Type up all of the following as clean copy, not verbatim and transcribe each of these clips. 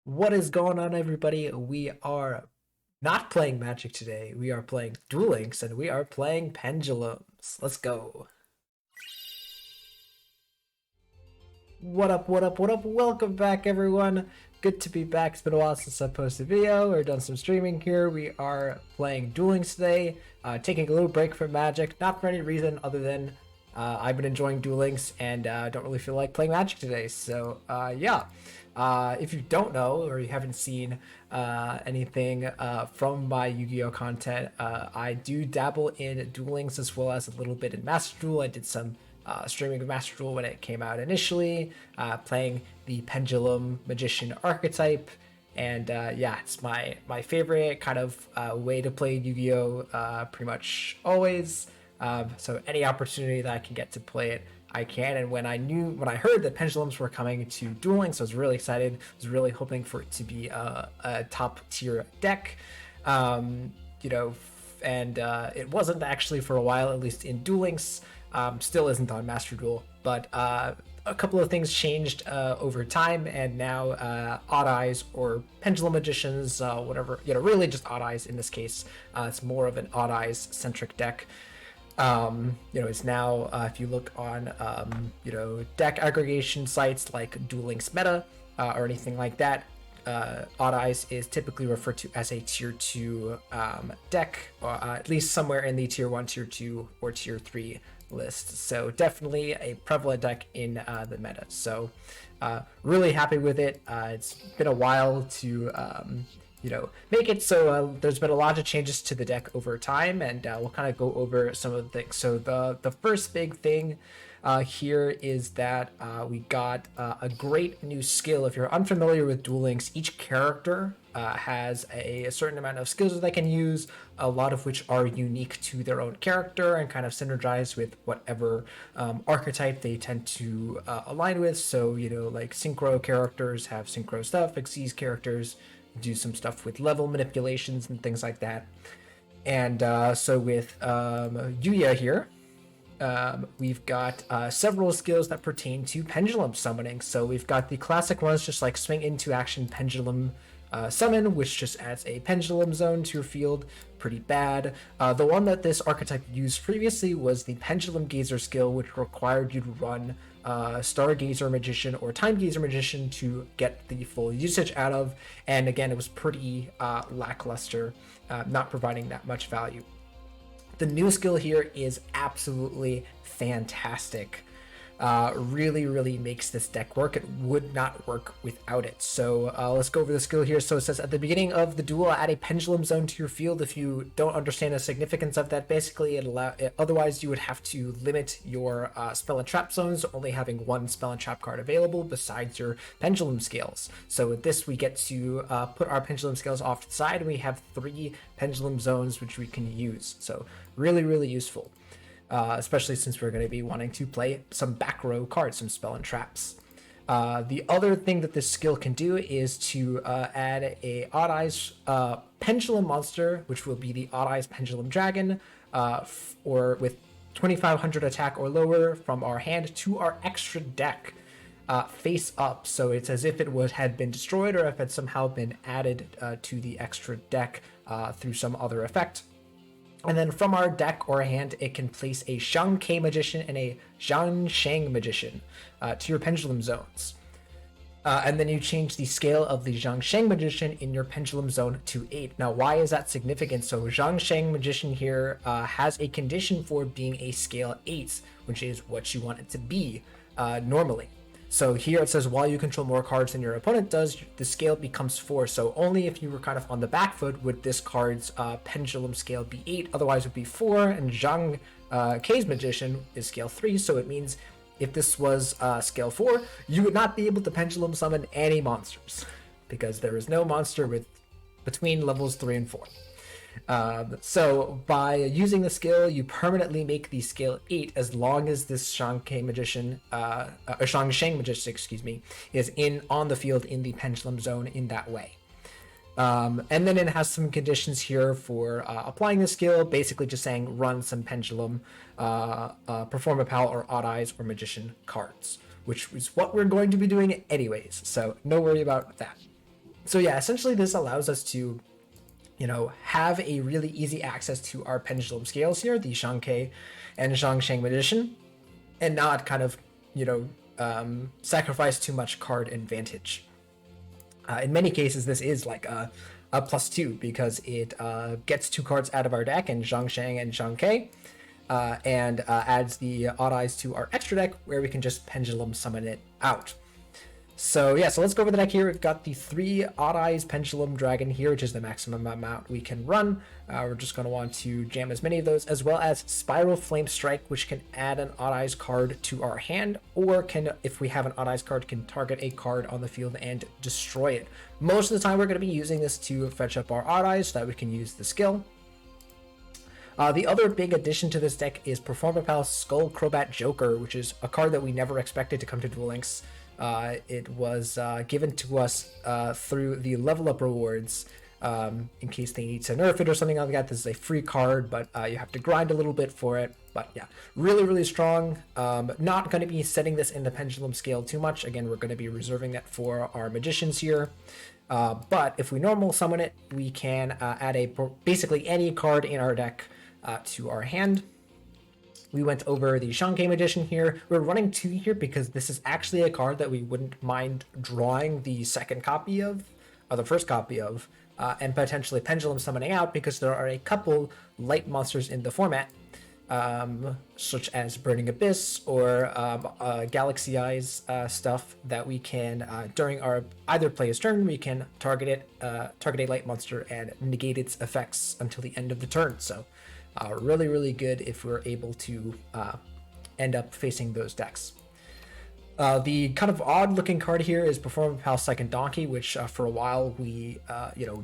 What is going on, everybody? We are not playing Magic today. We are playing Duel Links, and we are playing Pendulums. Let's go. What up, what up, what up? Welcome back, everyone. Good to be back. It's been a while since I posted a video or done some streaming here. We are playing Duel Links today, taking a little break from Magic, not for any reason other than I've been enjoying Duel Links and don't really feel like playing Magic today. So, yeah. If you don't know or you haven't seen anything from my Yu-Gi-Oh content, I do dabble in Duel Links as well as a little bit in Master Duel. I did some streaming of Master Duel when it came out initially, playing the Pendulum Magician archetype. And yeah, it's my favorite kind of way to play Yu-Gi-Oh! Pretty much always. So any opportunity that I can get to play it, I can. And when I heard that Pendulums were coming to Duel Links, I was really excited. I was really hoping for it to be a top tier deck. You know, and it wasn't actually for a while, at least in Duel Links. Still isn't on Master Duel, but a couple of things changed over time, and now Odd Eyes or Pendulum Magicians, whatever, really just Odd Eyes in this case. It's more of an Odd Eyes centric deck. It's now, if you look on, deck aggregation sites like Duel Links Meta or anything like that, Odd Eyes is typically referred to as a tier 2 deck, or at least somewhere in the tier 1, tier 2, or tier 3 list. So definitely a prevalent deck in the meta. So really happy with it. It's been a while to make it so there's been a lot of changes to the deck over time, and we'll kind of go over some of the things. So the first big thing here is that we got a great new skill. If you're unfamiliar with Duel Links, each character has a certain amount of skills that they can use, a lot of which are unique to their own character and kind of synergize with whatever archetype they tend to align with. So, like Synchro characters have Synchro stuff, Xyz characters do some stuff with level manipulations and things like that. And so with Yuya here, we've got several skills that pertain to pendulum summoning. So we've got the classic ones, just like swing into action pendulum summon, which just adds a pendulum zone to your field. Pretty bad. The one that this archetype used previously was the Pendulum Gazer skill, which required you to run Stargazer Magician or Time Gazer Magician to get the full usage out of. And again, it was pretty lackluster, not providing that much value. The new skill here is absolutely fantastic. Really makes this deck work. It would not work without it. So let's go over the skill here. So it says at the beginning of the duel, add a pendulum zone to your field. If you don't understand the significance of that, basically otherwise you would have to limit your spell and trap zones, only having one spell and trap card available besides your pendulum scales. So with this, we get to put our pendulum scales off to the side, and we have 3 pendulum zones which we can use. So really useful. Especially since we're going to be wanting to play some back row cards, some spell and traps. The other thing that this skill can do is to add a Odd Eyes Pendulum monster, which will be the Odd Eyes Pendulum Dragon, or with 2,500 attack or lower from our hand to our extra deck, face up. So it's as if it had been destroyed, or if it had somehow been added to the extra deck through some other effect. And then from our deck or hand, it can place a Zhang Ke Magician and a Zhang Sheng Magician to your pendulum zones. And then you change the scale of the Zhang Sheng Magician in your pendulum zone to 8. Now, why is that significant? So Zhang Sheng Magician here has a condition for being a scale 8, which is what you want it to be normally. So here it says, while you control more cards than your opponent does, the scale becomes 4. So only if you were kind of on the back foot would this card's pendulum scale be 8. Otherwise it would be 4. And Zhang Ke's Magician is scale 3. So it means if this was scale 4, you would not be able to pendulum summon any monsters, because there is no monster between levels 3 and 4. So by using the skill, you permanently make the scale 8 as long as this Zhang Sheng Magician, is on the field in the pendulum zone in that way. And then it has some conditions here for applying the skill, basically just saying run some pendulum, perform a pal or Odd Eyes or Magician cards, which is what we're going to be doing anyways, so no worry about that. So yeah, essentially this allows us to, have a really easy access to our pendulum scales here, the Shangke and Zhangsheng Magician, and not kind of, sacrifice too much card advantage. In many cases, this is like a +2 because it gets 2 cards out of our deck in Zhangsheng and Shangke, and adds the odd eyes to our extra deck where we can just pendulum summon it out. So yeah, so let's go over the deck here. We've got the 3 Odd Eyes Pendulum Dragon here, which is the maximum amount we can run. We're just going to want to jam as many of those, as well as Spiral Flame Strike, which can add an Odd Eyes card to our hand, or can, if we have an Odd Eyes card, can target a card on the field and destroy it. Most of the time, we're going to be using this to fetch up our Odd Eyes so that we can use the skill. The other big addition to this deck is Performapal Skull Crobat Joker, which is a card that we never expected to come to Duel Links. It was given to us through the level up rewards in case they need to nerf it or something like that. This is a free card, but you have to grind a little bit for it. But yeah, really, really strong. Not going to be setting this in the pendulum scale too much. Again, we're going to be reserving that for our magicians here. But if we normal summon it, we can add basically any card in our deck to our hand. We went over the Shangke Magician here. We're running 2 here because this is actually a card that we wouldn't mind drawing the second copy of, or the first copy of, and potentially pendulum summoning out because there are a couple light monsters in the format, such as Burning Abyss or Galaxy Eyes stuff that we can, during our either player's turn, we can target a light monster and negate its effects until the end of the turn. So really, really good if we're able to end up facing those decks. The kind of odd looking card here is Performapal Second Donkey, which for a while we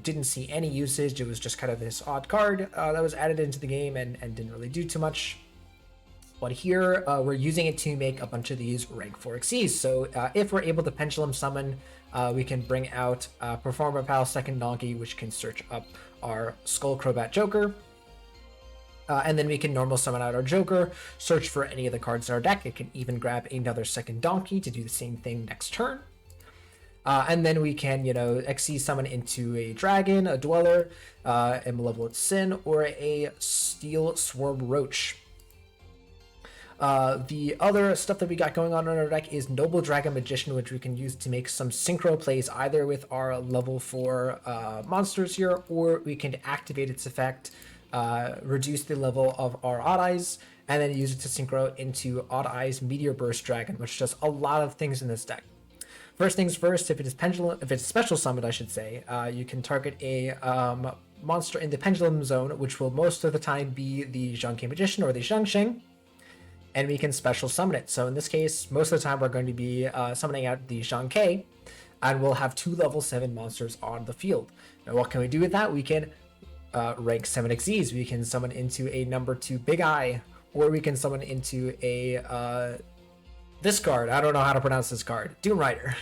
didn't see any usage. It was just kind of this odd card that was added into the game and didn't really do too much. But here we're using it to make a bunch of these rank 4 Xyz. So if we're able to pendulum summon, we can bring out Performapal Second Donkey, which can search up our Skull Crobat Joker. And then we can normal summon out our Joker, search for any of the cards in our deck. It can even grab another second Donkey to do the same thing next turn. And then we can, Xyz summon into a Dragon, a Dweller, a Malevolent Sin, or a Steel Swarm Roach. The other stuff that we got going on in our deck is Noble Dragon Magician, which we can use to make some synchro plays either with our level 4 monsters here, or we can activate its effect, reduce the level of our Odd Eyes, and then use it to synchro into Odd Eyes Meteor Burst Dragon, which does a lot of things in this deck. First things first, if it's special summoned, I should say, you can target a monster in the pendulum zone, which will most of the time be the Zhangke Magician or the Zhangsheng, and we can special summon it. So in this case, most of the time we're going to be summoning out the Zhangke, and we'll have 2 level 7 monsters on the field. Now what can we do with that? We can rank 7 Xyz. We can summon into a number 2 Big Eye, or we can summon into a this card. I don't know how to pronounce this card. Doom Rider.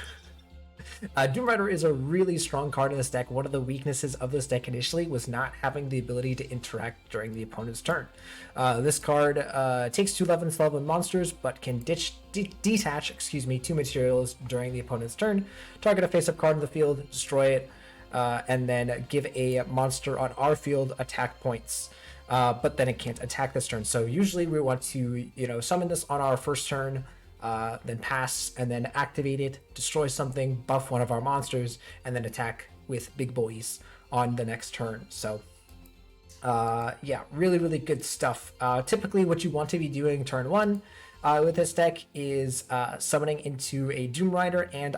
Doom Rider is a really strong card in this deck. One of the weaknesses of this deck initially was not having the ability to interact during the opponent's turn. This card takes 2 11th level monsters, but can detach 2 materials during the opponent's turn, target a face-up card in the field, destroy it, and then give a monster on our field attack points. But then it can't attack this turn. So usually we want to, summon this on our first turn, then pass, and then activate it, destroy something, buff one of our monsters, and then attack with big boys on the next turn. So yeah, really, really good stuff. Typically what you want to be doing turn 1 with this deck is summoning into a Doom Rider and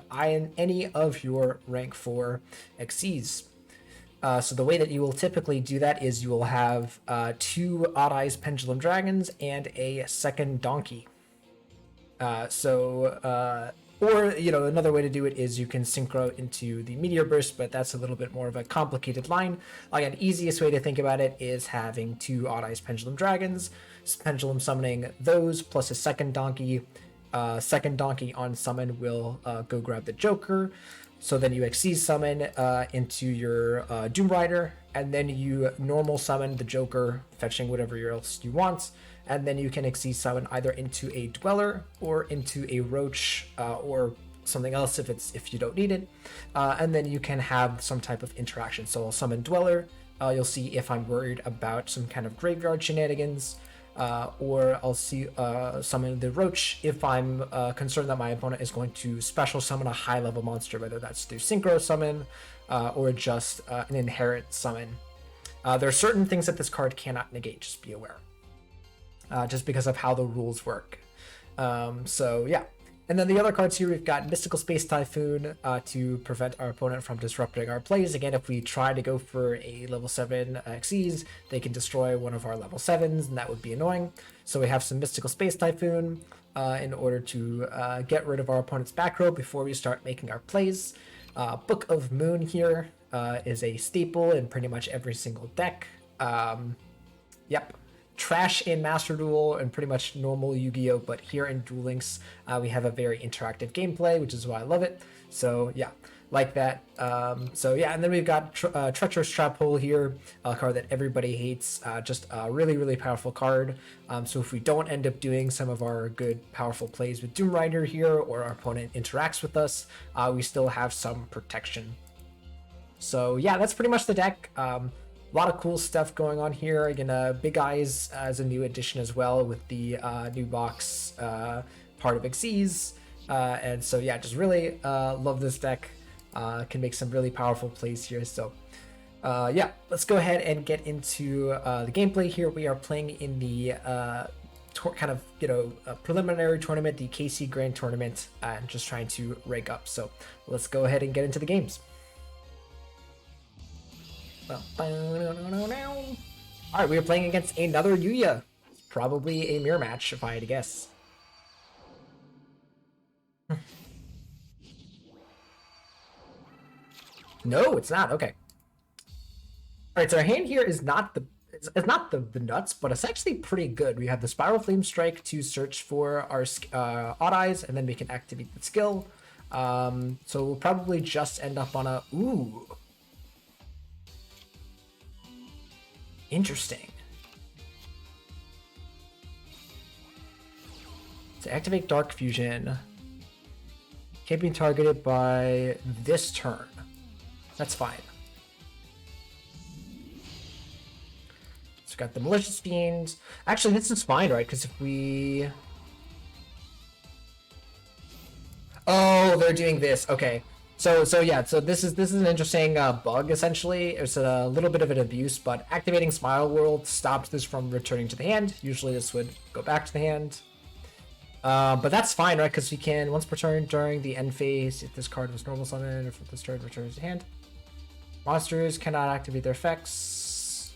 any of your rank 4 Xyz. So the way that you will typically do that is you will have 2 Odd Eyes Pendulum Dragons and a second Donkey. Or, another way to do it is you can synchro into the Meteor Burst, but that's a little bit more of a complicated line. Again, easiest way to think about it is having 2 Odd Eyes Pendulum Dragons, pendulum summoning those, plus a second Donkey. Second Donkey on summon will go grab the Joker. So then you Xyz summon into your Doom Rider, and then you normal summon the Joker, fetching whatever else you want, and then you can Xyz summon either into a Dweller or into a Roach or something else if you don't need it, and then you can have some type of interaction. So I'll summon Dweller. You'll see if I'm worried about some kind of graveyard shenanigans, or I'll see summon the Roach if I'm concerned that my opponent is going to special summon a high level monster, whether that's through Synchro Summon or just an inherent summon. There are certain things that this card cannot negate, just be aware, just because of how the rules work. So yeah. And then the other cards here, we've got Mystical Space Typhoon to prevent our opponent from disrupting our plays. Again, if we try to go for a level 7 Xyz, they can destroy one of our level 7s, and that would be annoying. So we have some Mystical Space Typhoon in order to get rid of our opponent's back row before we start making our plays. Book of Moon here is a staple in pretty much every single deck. Yep. Trash in Master Duel and pretty much normal Yu-Gi-Oh, but here in Duel Links we have a very interactive gameplay, which is why I love it. So yeah, like that. So yeah, and then we've got Treacherous Trap Hole here, a card that everybody hates, just a really powerful card. So if we don't end up doing some of our good powerful plays with Doom Rider here, or our opponent interacts with us, we still have some protection. So yeah, that's pretty much the deck. A lot of cool stuff going on here. Again, Big Eyes as a new addition as well with the new box part of Xyz. And so yeah, just really love this deck. Can make some really powerful plays here. So yeah, let's go ahead and get into the gameplay here. We are playing in the kind of, preliminary tournament, the KC Grand Tournament, and just trying to rank up. So let's go ahead and get into the games. Alright, we are playing against another Yuya. Probably a mirror match, if I had to guess. No, it's not. Okay. Alright, so our hand here is not it's not the nuts, but it's actually pretty good. We have the Spiral Flame Strike to search for our Odd Eyes, and then we can activate the skill. So we'll probably just end up on a... Ooh. Interesting. To activate Dark Fusion, can't be targeted by this turn. That's fine. So we've got the Malicious Fiend. Actually, this is fine, right? Because if we... Oh, they're doing this. Okay. So yeah, so this is an interesting bug, essentially. It's a little bit of an abuse, but activating Smile World stops this from returning to the hand. Usually this would go back to the hand. But that's fine, right? Because we can, once per turn during the end phase, if this card was normal summon, or if this turn returns to hand. Monsters cannot activate their effects.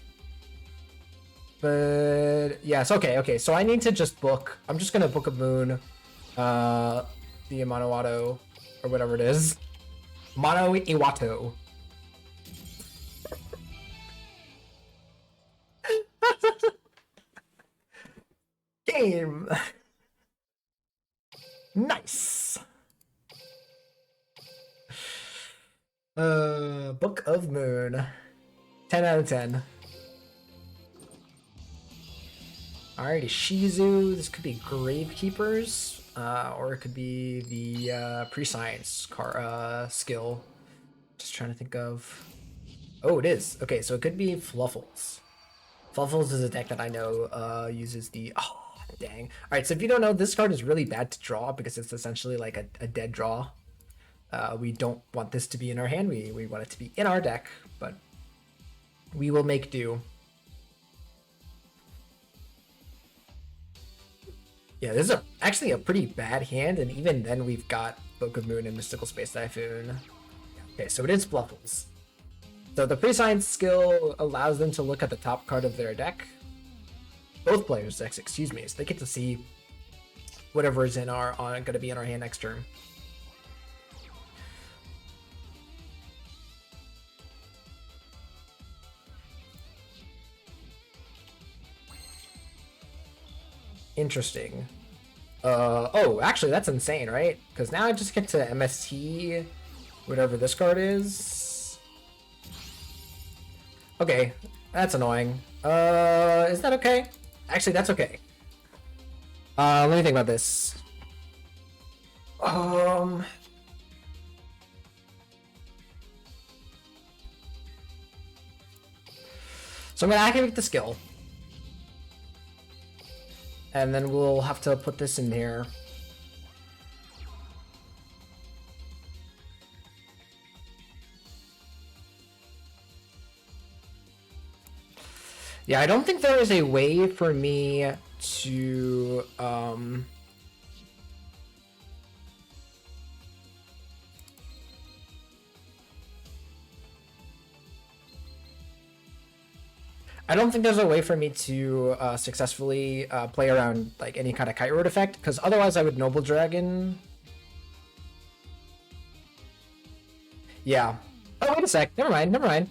But yes, okay. So I need to just book. I'm just gonna book a Moon, the Amano or whatever it is. Mono Iwato. Game. Nice. Book of Moon. 10 out of 10. Alrighty, Shizu. This could be Gravekeepers. Or it could be the Prescience skill. Just trying to think of... Oh, it is. Okay, so it could be Fluffles. Fluffles is a deck that I know uses the... Oh, dang. Alright, so if you don't know, this card is really bad to draw because it's essentially like a dead draw. We don't want this to be in our hand. We want it to be in our deck, but we will make do. Yeah, this is actually a pretty bad hand, and even then we've got Book of Moon and Mystical Space Typhoon. Okay, so it is Fluffles. So the Prescience skill allows them to look at the top card of their deck. Both players' decks, excuse me, so they get to see whatever is in our going to be in our hand next turn. Interesting. Oh, actually, that's insane, right? Because now I just get to MST whatever this card is. Okay, that's annoying. Is that okay? Actually, that's okay. Let me think about this. So I'm gonna activate the skill. And then we'll have to put this in here. Yeah, I don't think there is a way for me to I don't think there's a way for me to successfully play around like any kind of kite road effect, because otherwise I would Noble Dragon. Yeah. Oh, wait a sec. Never mind. Never mind.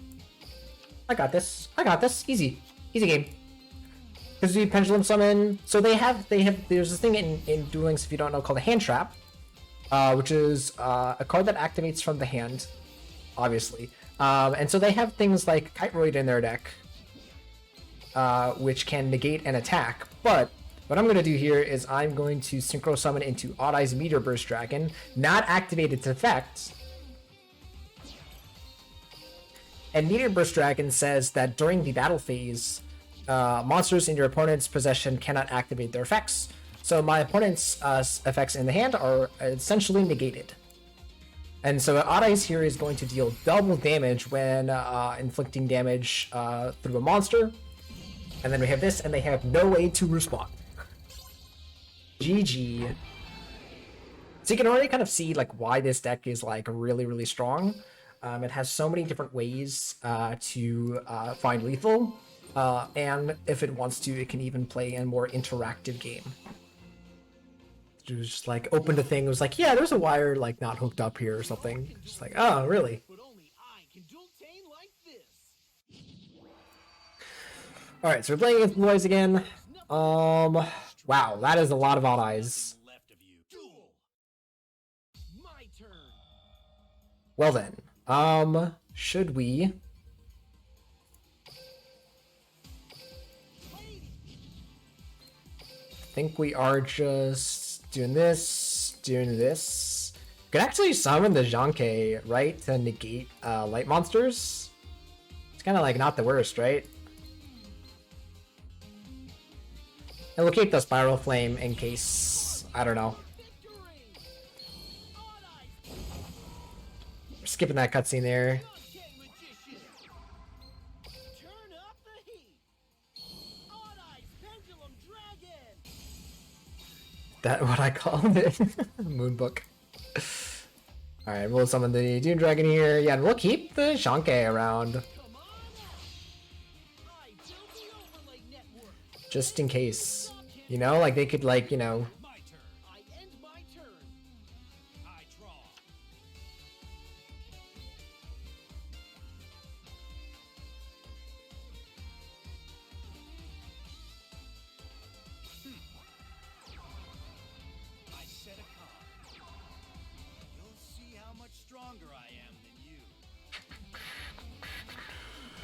I got this. I got this. Easy. Easy game. Because we Pendulum Summon. So there's this thing in Duel Links, if you don't know, called a Hand Trap, which is a card that activates from the hand, obviously. And so they have things like Kite Roid in their deck, which can negate an attack. But what I'm going to do here is I'm going to Synchro Summon into Odd Eye's Meteor Burst Dragon, not activate its effect. And Meteor Burst Dragon says that during the battle phase, monsters in your opponent's possession cannot activate their effects. So my opponent's effects in the hand are essentially negated. And so Odd Eyes here is going to deal double damage when inflicting damage through a monster. And then we have this, and they have no way to respond. GG. So you can already kind of see like why this deck is like really, really strong. It has so many different ways to find lethal. And if it wants to, it can even play a more interactive game. It was just like opened a thing. It was like, yeah, there's a wire like not hooked up here or something. Just like, oh, really? All right, so we're playing against the boys again. Wow, that is a lot of Odd Eyes. Well then, should we? I think we are just doing this, doing this. Could actually summon the Janke, right, to negate light monsters. It's kind of like not the worst, right? And we'll keep the Spiral Flame in case, I don't know. We're skipping that cutscene there. That what I called it? Moonbook. Alright, we'll summon the Dune Dragon here. Yeah, and we'll keep the Shanke around. Just in case. You know, like they could like, you know.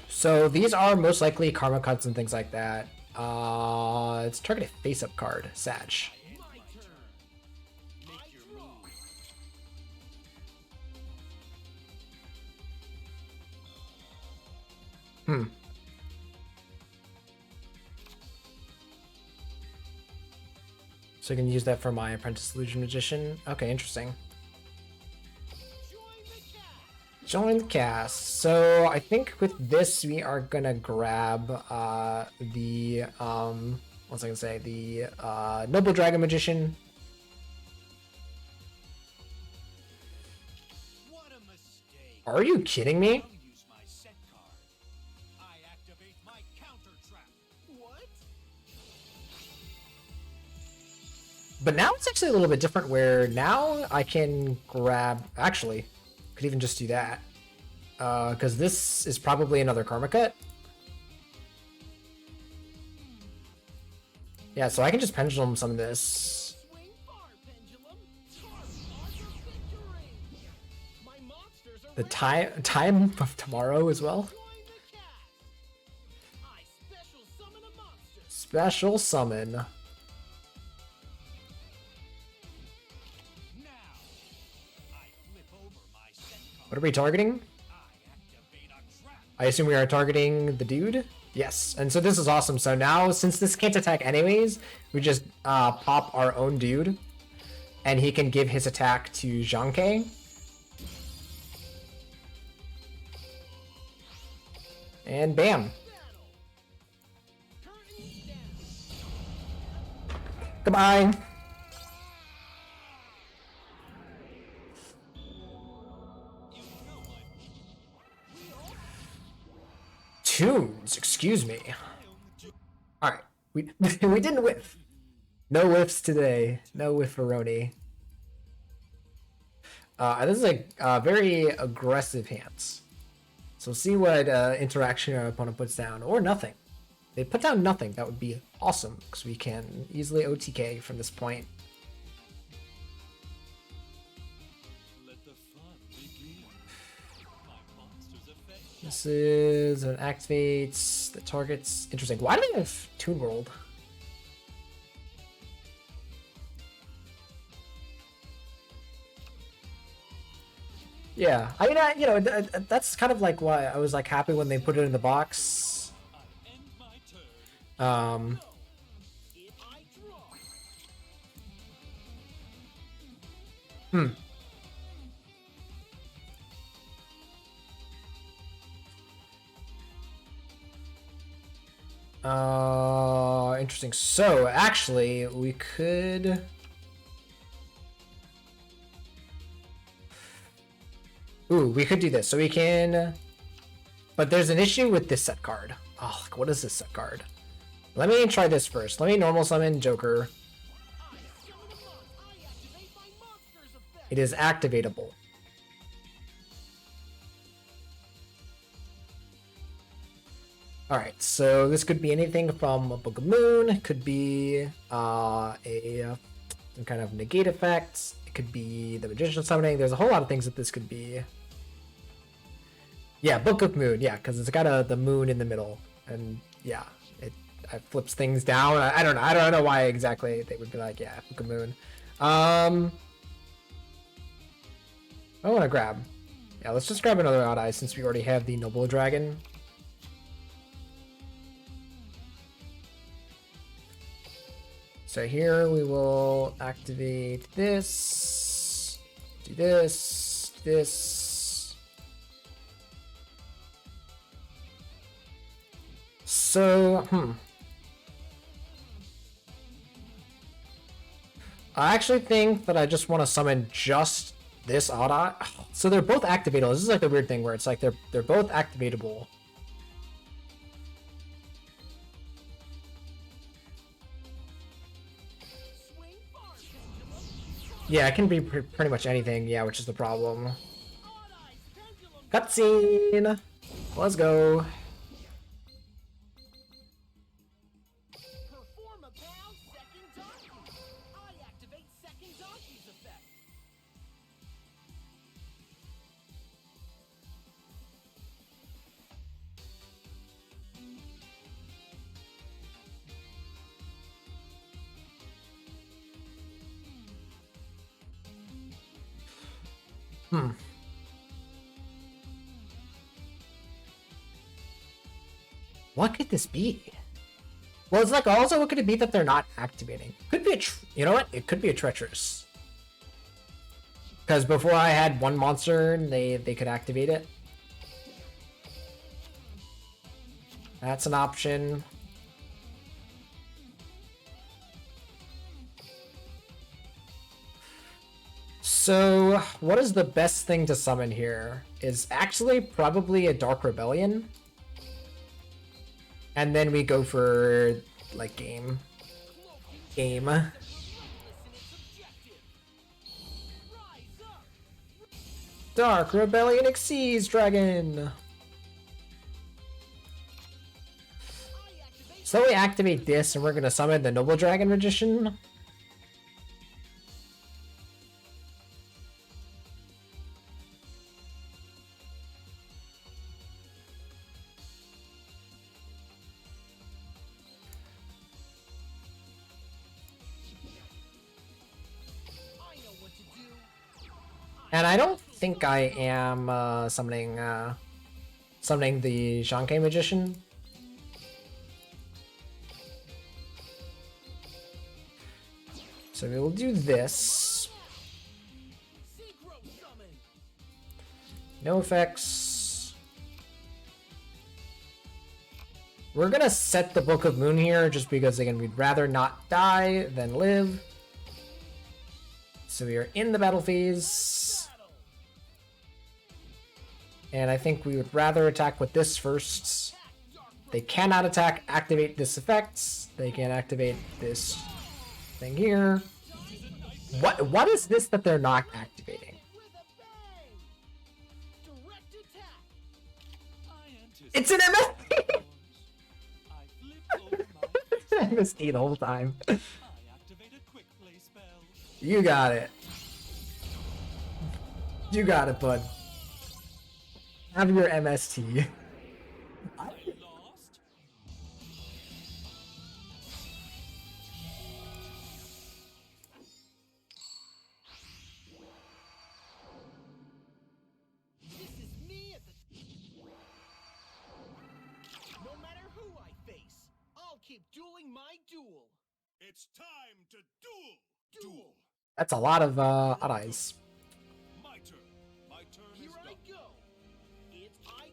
So these are most likely karma cuts and things like that. It's target a face-up card, Sag. So I can use that for my Apprentice Illusion Magician. Okay, interesting. Join the cast. So I think with this we are gonna grab the what was I gonna say? The Noble Dragon Magician. What a mistake. Are you kidding me? I'll use my set card. I activate my counter trap. What? But now it's actually a little bit different where now I can grab, actually, could even just do that. Because this is probably another Karma Cut. Yeah, so I can just Pendulum Summon this. Swing far, Pendulum. Charge on your victory. My monsters are The ready. time of tomorrow as well. Join the cast. I special summon a monster. Special summon. Now, I flip over my set card. What are we targeting? I activate a trap. I assume we are targeting the dude. Yes, and so this is awesome. So now, since this can't attack anyways, we just pop our own dude, and he can give his attack to Zhangke. And bam. Goodbye. Tunes, excuse me. Alright, we we didn't whiff. No whiffs today. No whiffaroni. This is a very aggressive hands. So see what interaction our opponent puts down, or nothing. They put down nothing, that would be awesome, because we can easily OTK from this point. This is an activates that targets. Interesting. Why do they have Toon World? Yeah, I mean, you know, that's kind of like why I was like happy when they put it in the box. Interesting. So actually, we could. Ooh, we could do this. So we can. But there's an issue with this set card. Oh, what is this set card? Let me try this first. Let me normal summon Joker. It is activatable. Alright, so this could be anything from a Book of Moon, it could be some kind of negate effect, it could be the Magician summoning, there's a whole lot of things that this could be. Yeah, Book of Moon, yeah, because it's got the moon in the middle, and yeah, it flips things down. I don't know why exactly they would be like, yeah, Book of Moon. I want to grab. Yeah, let's just grab another Odd Eye since we already have the Noble Dragon. So here we will activate this, do this, this. So, I actually think that I just want to summon just this Odd Eye. So they're both activatable. This is like the weird thing where it's like they're both activatable. Yeah, it can be pretty much anything, yeah, which is the problem. Cutscene! Let's go. Perform a pound second donkey. I activate second donkey's effect. What could this be? Well, it's like also what could it be that they're not activating? Could be you know what? It could be a treacherous. Because before I had one monster and they could activate it. That's an option. So, what is the best thing to summon here? Is actually probably a Dark Rebellion. And then we go for, like, game. Dark Rebellion Exceeds Dragon! So we activate this and we're gonna summon the Noble Dragon Magician. And I don't think I am summoning the Zhangke Magician. So we will do this. Synchro summon. No effects. We're gonna set the Book of Moon here just because, again, we'd rather not die than live. So we are in the battle phase. And I think we would rather attack with this first. They cannot activate this effect. They can activate this thing here. What is this that they're not activating? With a bang. Direct attack. It's an MST! MST the whole time. You got it. You got it, bud. Have your MST. This is me at the. No matter who I face, I'll keep dueling my duel. It's time to duel! Duel. That's a lot of odd eyes. My turn. My turn Here is I done. go. It's I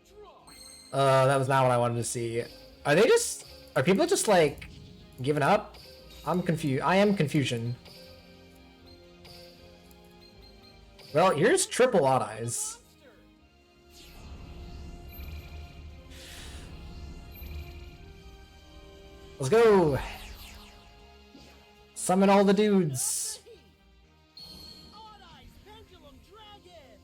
draw. That was not what I wanted to see. Are people just like giving up? I'm confused. I am confusion. Well, here's triple odd eyes. Let's go. Summon all the dudes. Odd Eyes Pendulum Dragon.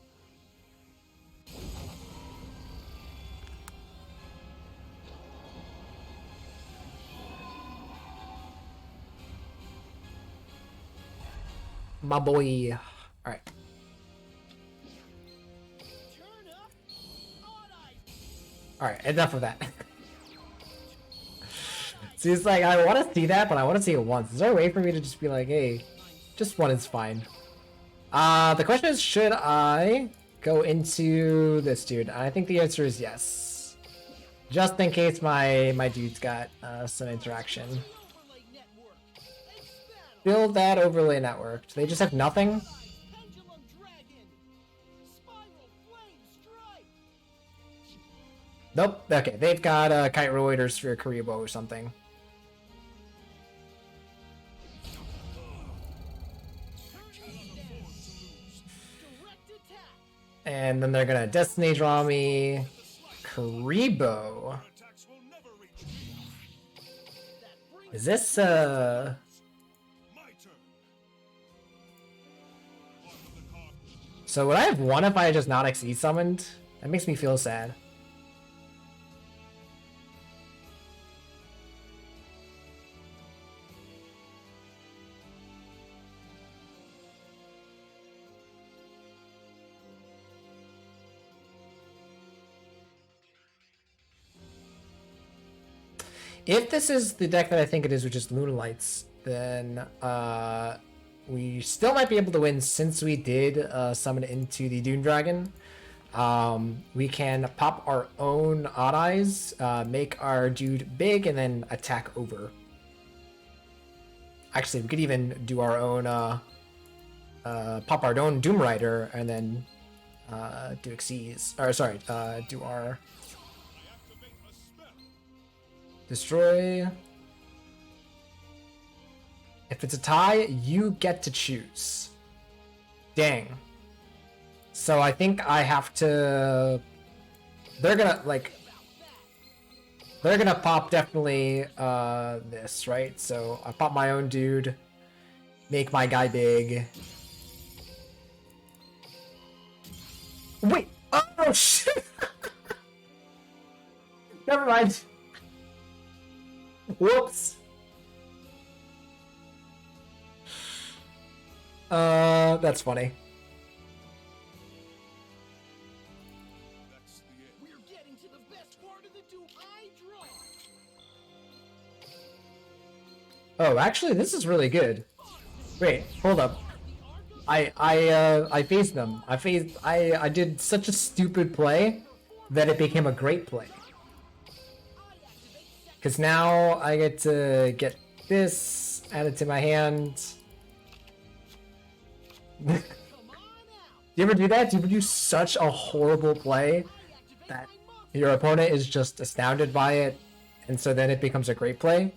My boy. Alright. Turn up. Odd Eyes. Alright, enough of that. See, it's like, I want to see that, but I want to see it once. Is there a way for me to just be like, hey, just one is fine? The question is, should I go into this dude? I think the answer is yes. Just in case my dude's got some interaction. Overlay network. Expand. Build that overlay network. Do they just have nothing? Odd Eyes Pendulum Dragon. Spiral Flame Strike. Nope. Okay, they've got Kite Roider, Sphere Karibo or something. Direct attack. And then they're gonna Destiny draw me Karibo. Attacks will never reach me. That brings Is this My turn. Bottom of the card. So would I have won if I had just not XE summoned? That makes me feel sad. If this is the deck that I think it is, which is Moonlights, then we still might be able to win since we did summon into the Dune Dragon. We can pop our own Odd Eyes, make our dude big, and then attack over. Actually, we could even do our own, pop our own Doom Rider, and then do Xyz. Or sorry, do our I activate a spell. destroy. If it's a tie, you get to choose. Dang. So I think I have to. They're gonna like. They're gonna pop definitely this, right? So I pop my own dude, make my guy big. Wait! Oh shit! Never mind. Whoops. That's funny. That's the end. We're getting to the best part of the duel. I draw. Oh, actually, this is really good. Wait, hold up. I phased them. I did such a stupid play that it became a great play. Cause now I get to get this added to my hand. Come on out. You ever do that? Do you ever do such a horrible play I activate that my monster. your opponent is just astounded by it, and so then it becomes a great play?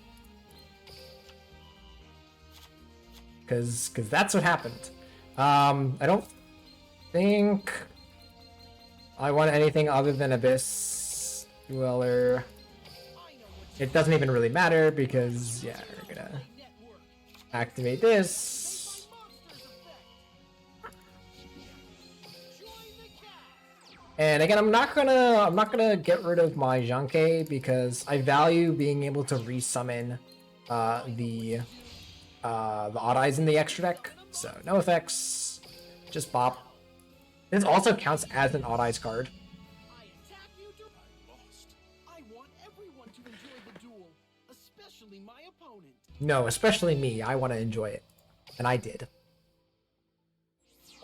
Because that's what happened. I don't think I want anything other than Abyss Dweller. I know what It doesn't even really matter because, yeah, we're gonna network. activate this. My monsters effect. Join the cast. And again, I'm not gonna get rid of my Janke because I value being able to resummon the odd eyes in the extra deck. So no effects, just bop. This also counts as an odd eyes card. I attack you. I lost. I want everyone to enjoy the duel, especially my opponent. No, especially me. I want to enjoy it, and I did. This is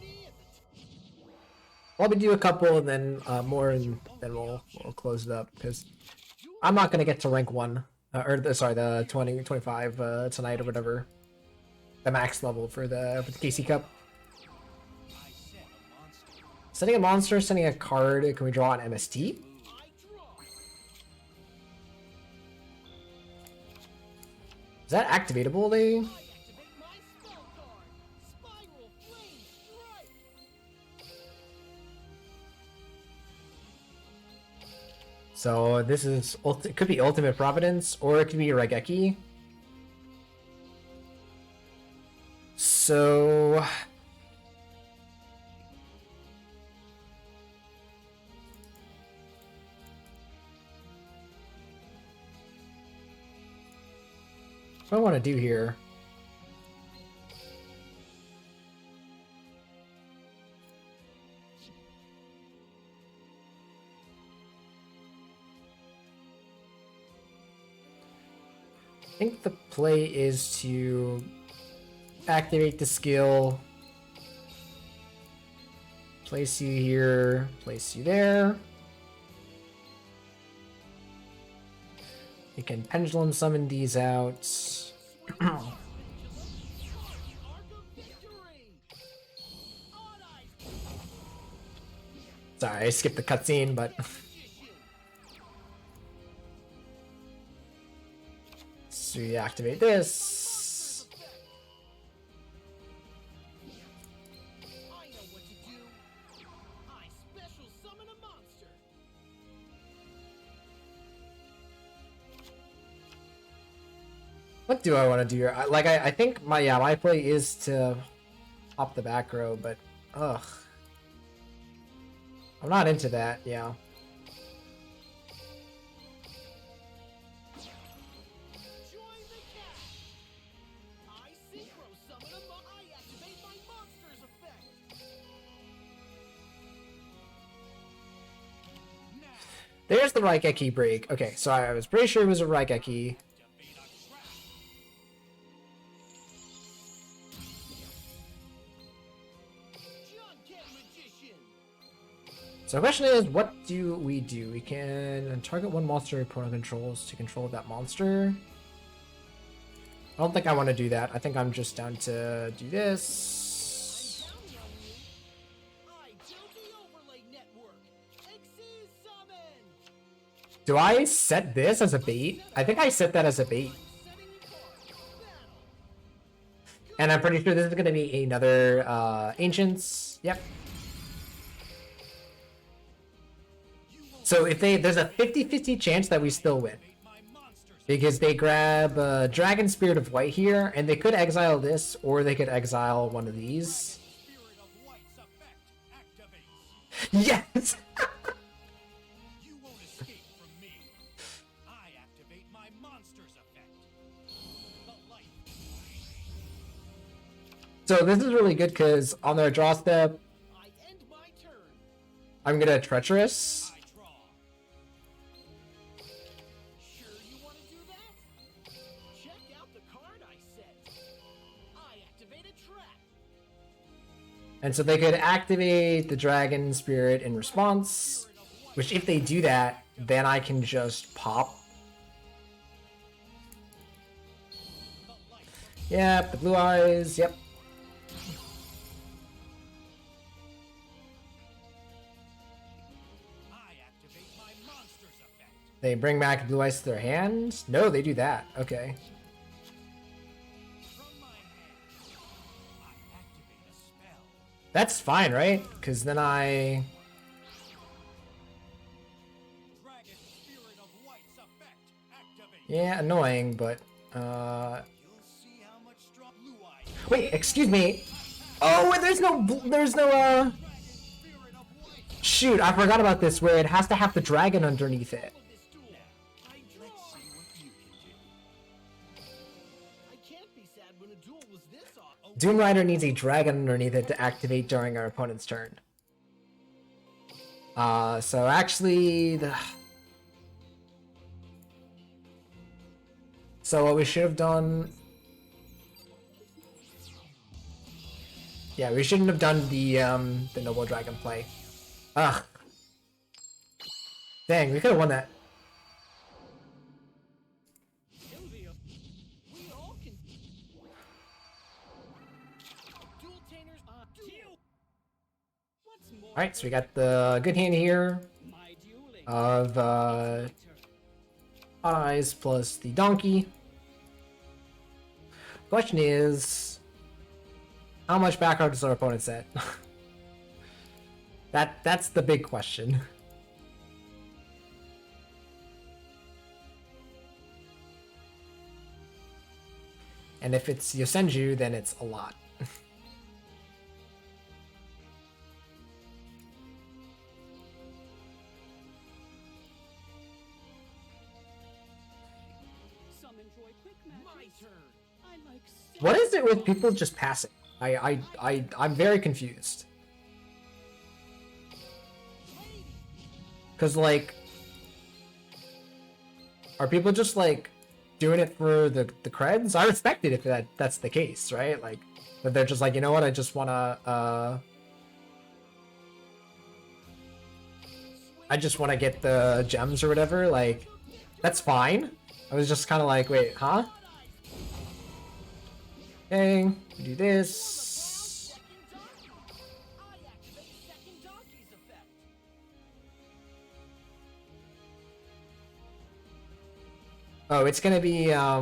me at the I'll be do a couple and then more, and then we'll close it up because I'm not gonna get to rank 1 sorry, the 25 tonight or whatever, the max level for the KC Cup. Sending a monster, sending a card. Can we draw an MST? I draw. Is that activatable? I activate my spell card. Spiral Flame Strike. So this is it could be Ultimate Providence or it could be Raigeki. So what I want to do here. I think the play is to activate the skill, place you here, place you there. You can pendulum summon these out. Arc of Victory. Odd Eyes Sorry, I skipped the cutscene, but Magician. so you activate this. I know what to do. I special summon a monster. What do I want to do here? I think my play is to pop the back row, but ugh, I'm not into that. Yeah. Join the cast. I synchro summon I activate my monster's effect. There's the Raigeki break. Okay, so I was pretty sure it was a Raigeki. Magician. So the question is, what do? We can target one monster your opponent controls to control that monster. I don't think I want to do that. I think I'm just down to do this. I built the overlay network. Xyz summon. Do I set this as a bait? I think I set that as a bait. Setting card. Battle. And I'm pretty sure this is going to be another Ancients. Yep. So if there's a 50-50 chance that we still win. Because they grab Dragon Spirit of White here, and they could exile this, or they could exile one of these. Spirit of White's effect activates. Yes! You won't escape from me. I activate my monster's effect. The light. So this is really good, because on their draw step, I end my turn. I'm going to Treacherous. I draw. Sure you want to do that? Check out the card I set. I activate a trap. And so they could activate the Dragon Spirit in response, which if they do that, then I can just pop. Yep, the blue eyes, yep. I activate my monster's effect. They bring back blue eyes to their hands? No, they do that. Okay. From my hand, I activate a spell. That's fine, right? Because then I... Dragon Spirit of Light's effect activate. Yeah, annoying, but... You'll see how much strong blue eyes. Wait, excuse me. Oh, there's no... Dragon Spirit of Light. Shoot, I forgot about this, where it has to have the dragon underneath it. This duel. I draw. Let's see what you can do. I can't be sad when a duel was this awesome. Doom Rider needs a dragon underneath it to activate during our opponent's turn. So actually... So what we should have done... Yeah, we shouldn't have done the Noble Dragon play. Ugh. Dang, we could have won that. Sylvia, we all can. Dual Tainers on duel. What's more? Alright, so we got the good hand here My dueling. of eyes plus the donkey. Question is, how much back row does our opponent set? That's the big question. And if it's Yosenju, then it's a lot. Some enjoy quick matches. My turn. I like. What is it with people just passing? I'm very confused. Cause like, are people just like doing it for the creds? I respect it if that's the case, right? Like, that they're just like, you know what? I just wanna get the gems or whatever. Like, that's fine. I was just kind of like, wait, huh? Okay, we do this. I activate second donkey's effect. Oh, it's gonna be I know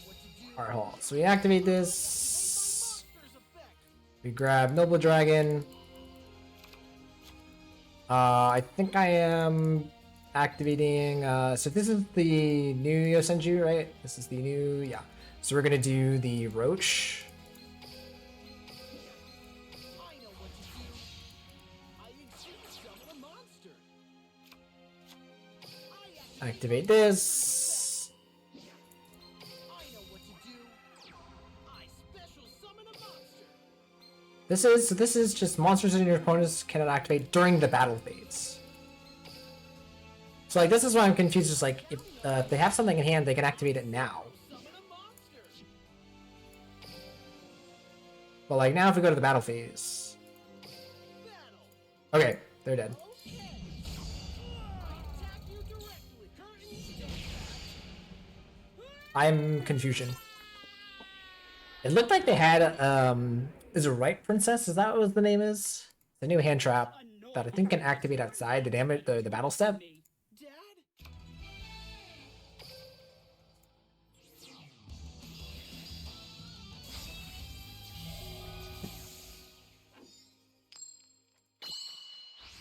what to do. Alright, hold on. So we activate this. Monster's effect. We grab Noble Dragon. I think I am activating. So this is the new Yosenju, right? This is the new, yeah. So we're gonna do the Roach. I know what to do. I insist summon a monster. I Activate this. know what to do. I special summon a monster. This is just monsters in your opponents cannot activate during the battle phase. So like this is why I'm confused. Just like if they have something in hand, they can activate it now. Summon a monster. But like now, if we go to the battle phase, Battle. okay, they're dead. Okay. I attack you directly. Curtain death. I'm confusion. It looked like they had is it right, Princess? Is that what the name is? The new hand trap that I think can activate outside the damage the battle step. Dad?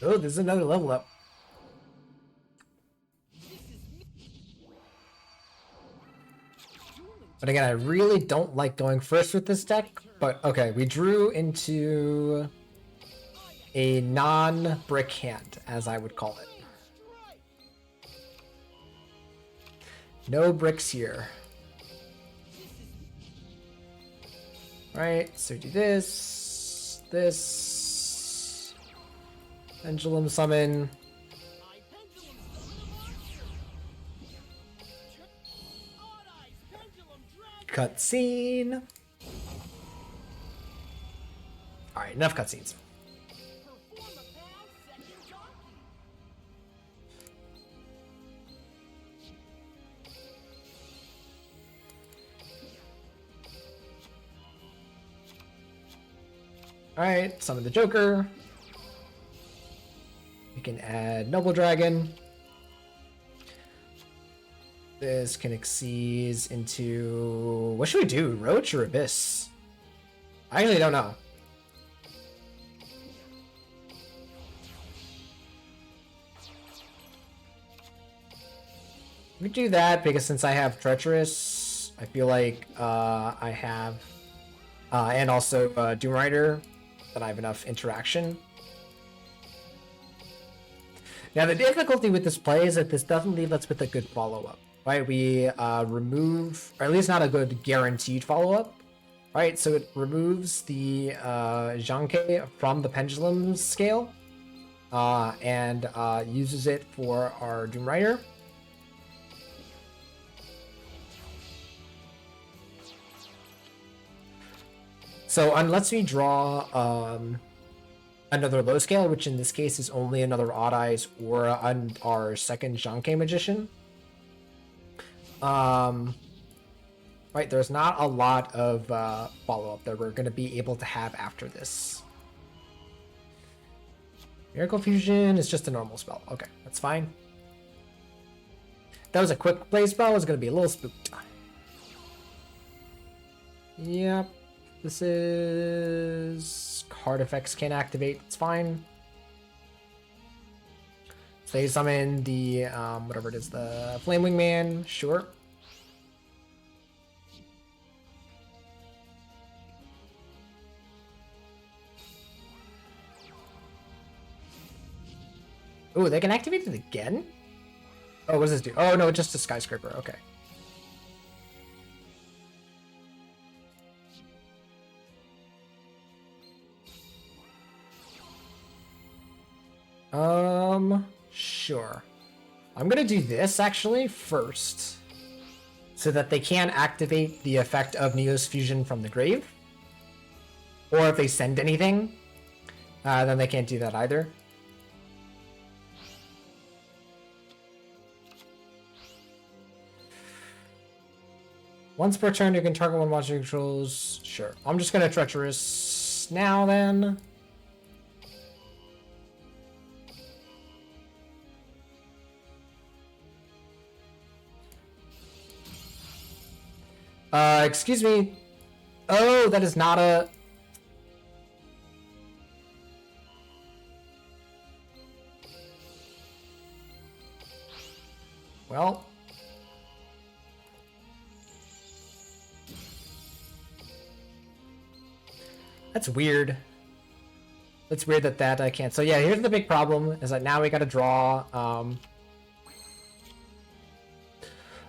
Oh, there's another level up. But again, I really don't like going first with this deck. But okay, we drew into a non-brick hand, as I would call it. No bricks here. Right, so do this, this. Pendulum summon. I pendulum summon a monster. Odd Eyes Pendulum Dragon. Cutscene. Alright, enough cutscenes. Perform a pal second donkey. Alright, summon the Joker. We can add Noble Dragon. This can exceed into... What should we do? Roach or Abyss? I actually don't know. We do that because since I have Treacherous, I feel like I have... and also Doom Rider, that I have enough interaction. Now the difficulty with this play is that this doesn't leave us with a good follow-up, right? We remove, or at least not a good guaranteed follow-up, right? So it removes the Janke from the Pendulum scale and uses it for our Doom Rider. So unless we draw another low scale, which in this case is only another Odd Eyes or our second Janke Magician, right, there's not a lot of follow-up that we're going to be able to have after this. Miracle Fusion is just a normal spell. Okay, that's fine. That was a quick play spell. I was going to be a little spooked. Yep. This is... Card effects can't activate. It's fine. So they summon the, whatever it is, the Flamewing Man. Sure. Ooh, they can activate it again? Oh, what does this do? Oh, no, it's just a Skyscraper. Okay. Sure. I'm gonna do this actually first, so that they can't activate the effect of Neo's fusion from the grave. Or if they send anything, then they can't do that either. Once per turn, you can target one monster controls. Sure. I'm just gonna Treacherous now then. Excuse me. Oh, that is not a... Well... That's weird. It's weird that I can't. So yeah, here's the big problem, is that now we gotta draw,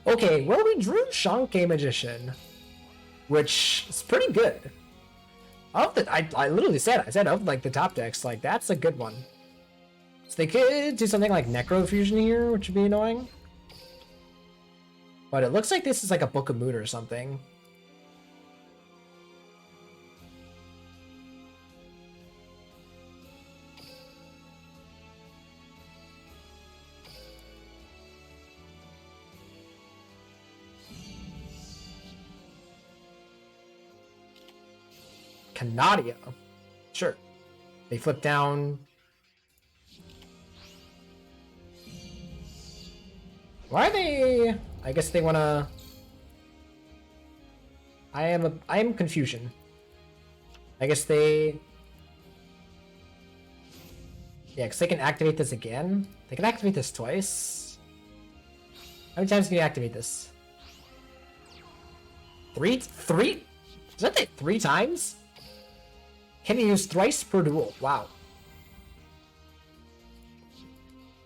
Okay, well, we drew Shanke Magician, which is pretty good. I literally said, of like the top decks, like that's a good one. So they could do something like Necro Fusion here, which would be annoying. But it looks like this is like a Book of Moon or something. Canadia. Sure. They flip down. Why are they... I guess they want to... I am confusion. I guess they... Yeah, because they can activate this again. They can activate this twice. How many times can you activate this? Three? Is that it? 3 times? Can you use thrice per duel? Wow.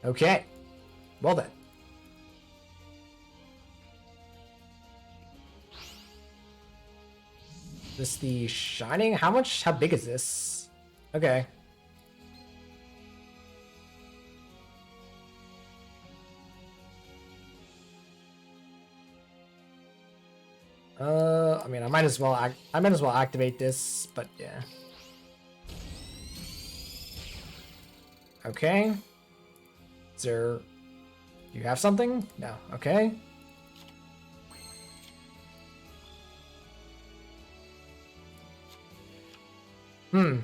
Okay. Well then. This the Shining? How big is this? Okay. I mean, I might as well activate this, but yeah. Okay. Is there... You have something? No. Okay. Hmm.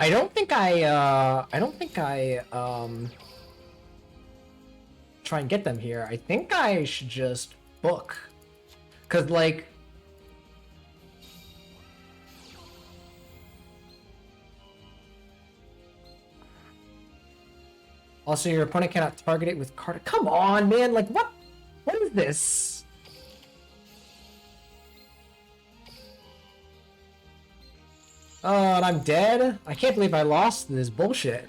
I don't think I try and get them here. I think I should just book. 'Cause like also your opponent cannot target it with card. Come on, man, like what is this? Oh, and I'm dead? I can't believe I lost this bullshit.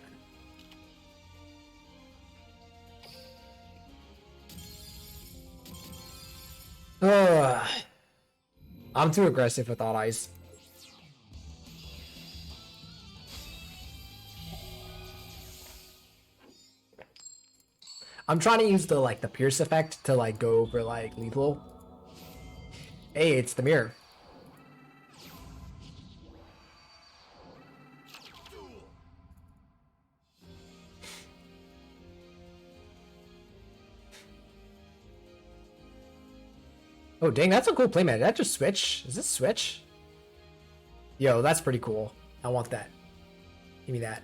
Ugh. I'm too aggressive with Odd Eyes. I'm trying to use the like the Pierce effect to like go over like lethal. Hey, it's the mirror. Oh, dang, that's a cool playmat. Did that just switch? Is this switch? Yo, that's pretty cool. I want that. Give me that.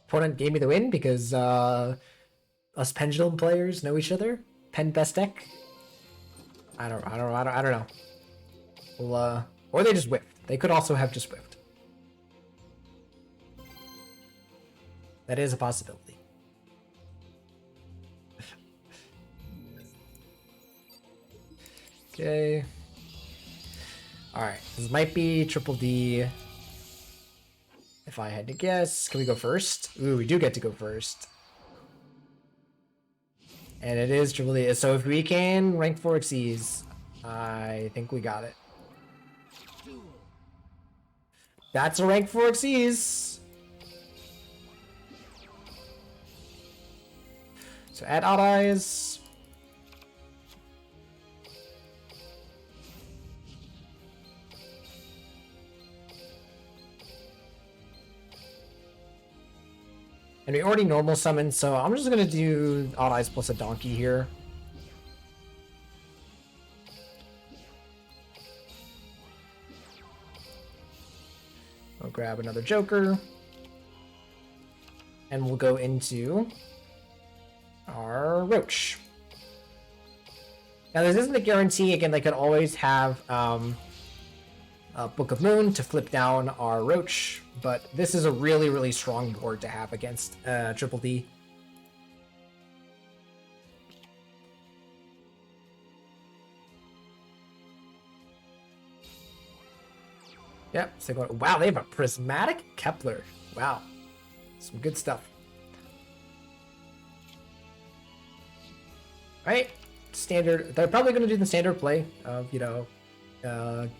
Opponent gave me the win because us pendulum players know each other. Pen best deck. I don't know. Well, or they just whiffed. They could also have just whiffed. That is a possibility. Okay. Alright, this might be triple D. If I had to guess, can we go first? Ooh, we do get to go first. And it is triple D. So if we can rank 4 Xyz, I think we got it. That's a rank 4 Xyz. So add Odd Eyes. And we already normal summon, so I'm just gonna do Odd Eyes plus a donkey here. I'll grab another Joker. And we'll go into our Roach. Now this isn't a guarantee, again, they could always have Book of Moon to flip down our Roach, but this is a really, really strong board to have against Triple D. Yep, so wow, they have a Prismatic Kepler. Wow, some good stuff. Right, standard. They're probably going to do the standard play of, you know,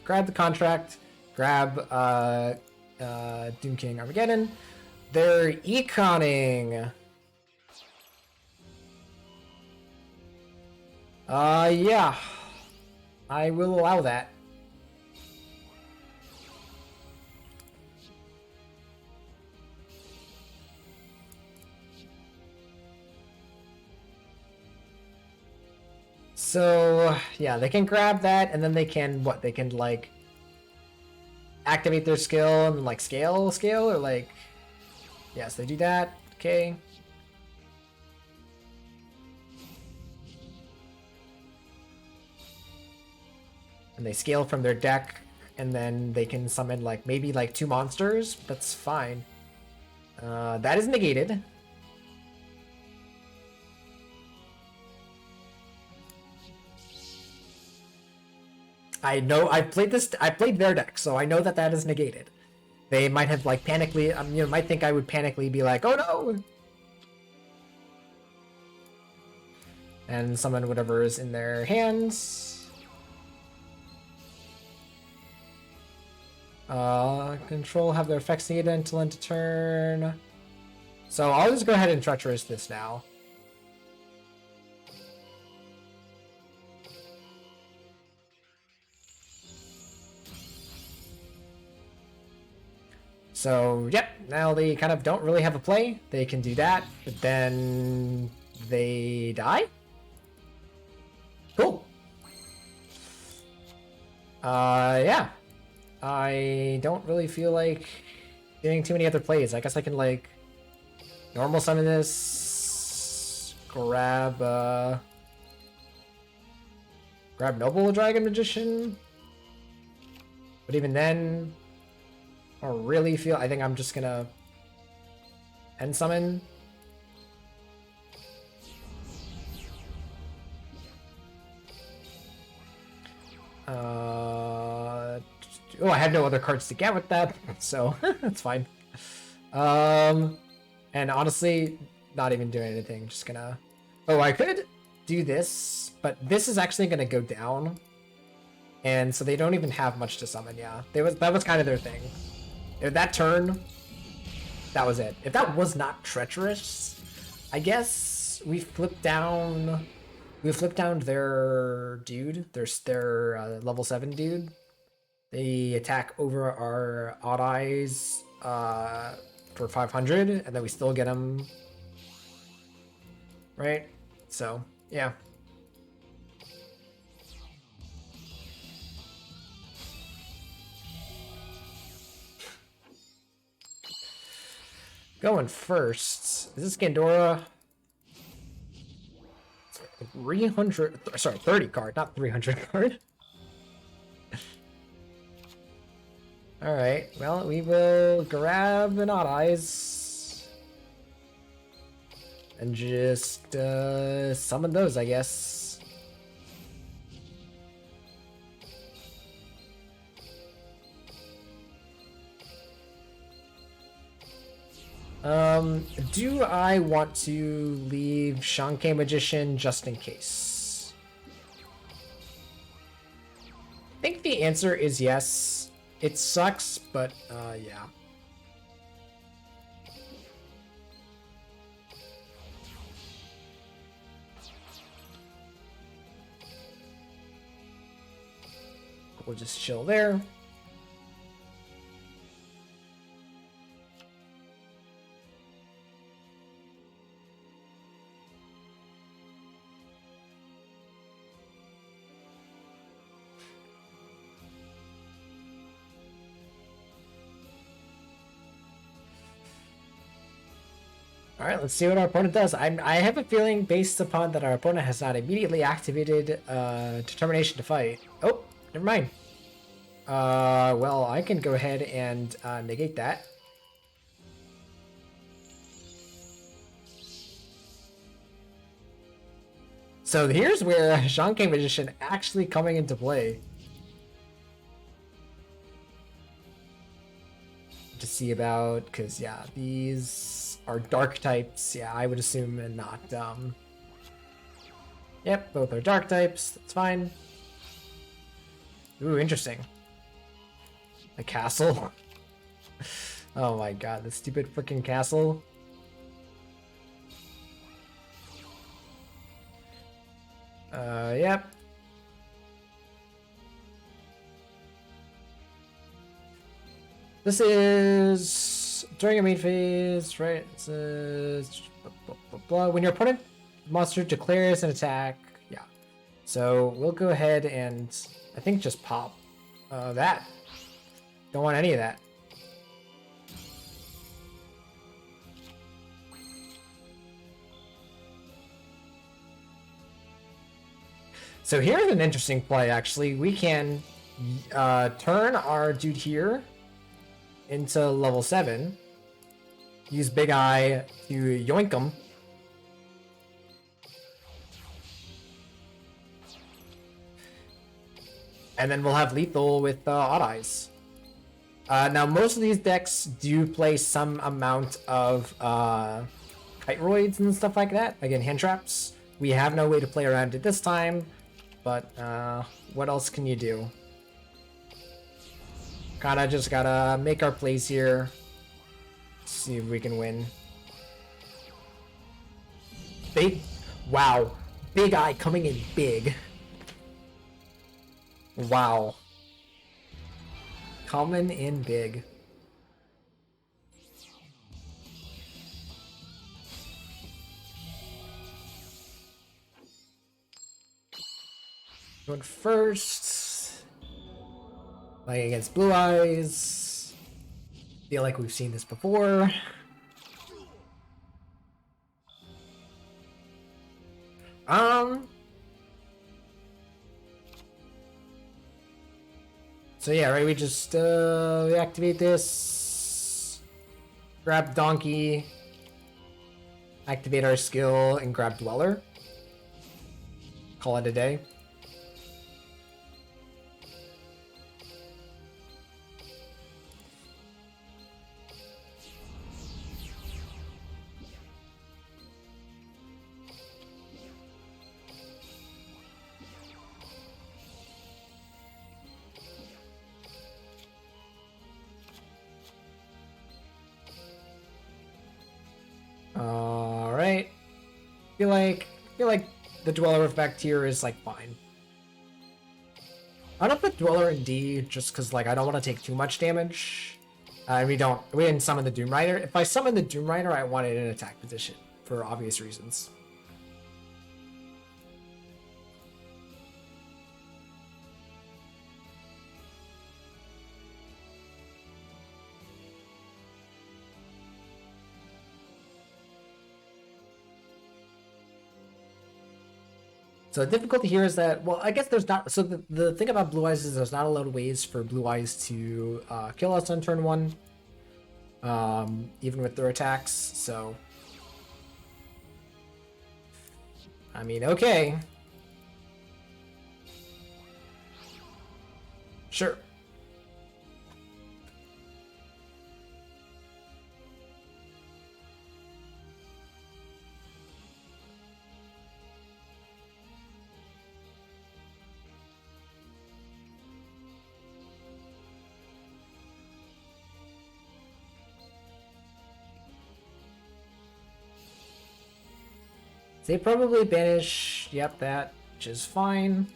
grab the contract, grab Doom King Armageddon. They're econing. Yeah, I will allow that. So, yeah, they can grab that, and then they can, what, they can, like, activate their skill and, like, scale, or, like, yes, they do that, okay. And they scale from their deck, and then they can summon, like, maybe, like, 2 monsters, that's fine. That is negated. I know I played this. I played their deck, so I know that that is negated. They might have like panically, might think I would panically be like, "Oh no!" and summon whatever is in their hands. Control have their effects negated until end of turn. So I'll just go ahead and treacherous this now. So, yep, now they kind of don't really have a play. They can do that, but then they die? Cool. Yeah. I don't really feel like doing too many other plays. I guess I can, like, normal summon this, grab Noble Dragon Magician. But even then, I don't really feel. I think I'm just gonna end summon. Oh, I have no other cards to get with that, so that's fine. And honestly, not even doing anything. Just gonna. Oh, I could do this, but this is actually gonna go down, and so they don't even have much to summon. Yeah, that was kind of their thing. If that turn, that was it. If that was not treacherous, I guess we flip down their dude. Their level 7 dude. They attack over our Odd Eyes for 500, and then we still get them. Right? So, yeah. Going first. Is this Gandora? 300. Sorry, 30 card, not 300 card. Alright, well, we will grab an Odd Eyes. And just summon those, I guess. Do I want to leave Shanke Magician just in case? I think the answer is yes. It sucks, but yeah. We'll just chill there. All right, let's see what our opponent does. I have a feeling, based upon that our opponent has not immediately activated Determination to Fight. Oh, never mind. Well, I can go ahead and negate that. So here's where Shanke Magician actually coming into play. To see about, because yeah, these are dark types. Yeah, I would assume, and not Yep, both are dark types. That's fine. Ooh, interesting. A castle. Oh my god, the stupid freaking castle. Yep. This is during a main phase, right? It says blah, blah, blah. When your opponent monster declares an attack, yeah. So we'll go ahead and I think just pop that. Don't want any of that. So here's an interesting play, actually. We can turn our dude here into level 7. Use Big Eye to yoink him. And then we'll have lethal with Odd Eyes. Now, most of these decks do play some amount of Kiteroids and stuff like that. Again, hand traps. We have no way to play around it this time, but what else can you do? Kinda just gotta make our plays here. See if we can win. Big, wow. Big Eye coming in big. Wow. Coming in big. Going first. Playing against Blue Eyes. Feel like we've seen this before. So yeah, right, we just we activate this, grab Donkey, activate our skill, and grab Dweller. Call it a day. Alright. Feel like the Dweller effect here is like fine. I'm gonna put Dweller in D just because like I don't want to take too much damage. We didn't summon the Doom Rider. If I summon the Doom Rider, I want it in attack position for obvious reasons. So the difficulty here is that, well, I guess there's not, so the thing about Blue Eyes is there's not a lot of ways for Blue Eyes to kill us on turn 1, even with their attacks, so. I mean, okay. Sure. They probably banish, yep, that, which is fine.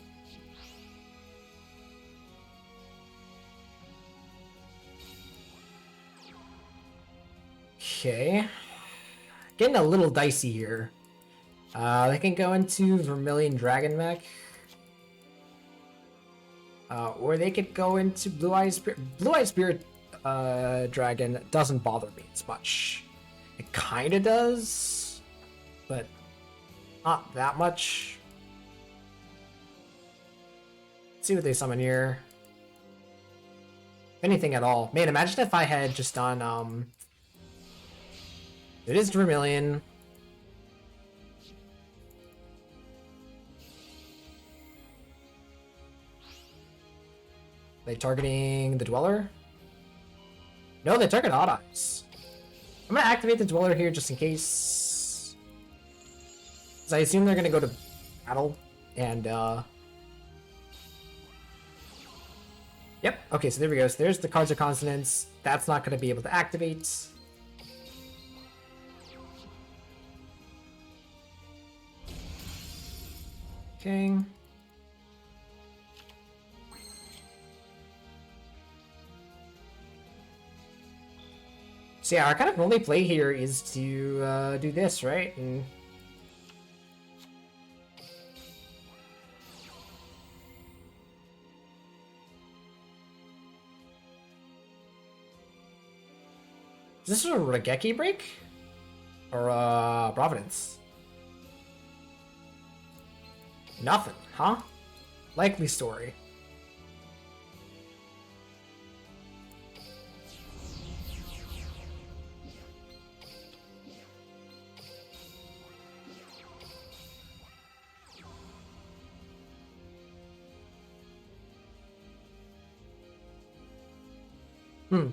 Okay. Getting a little dicey here. They can go into Vermilion Dragon Mech. Or they could go into Blue Eyes Spirit. Blue Eyes Spirit Dragon doesn't bother me as much. It kinda does, but not that much. Let's see what they summon here. If anything at all. Man, imagine if I had just done, it is Vermilion. They targeting the Dweller? No, they target Odd Eyes. I'm gonna activate the Dweller here just in case. I assume they're gonna go to battle, and yep, okay, so there we go. So there's the Cards of Consonance. That's not gonna be able to activate. Okay. So yeah, our kind of only play here is to do this, right? And is this a Regeki break? Or Providence? Nothing, huh? Likely story. Hmm.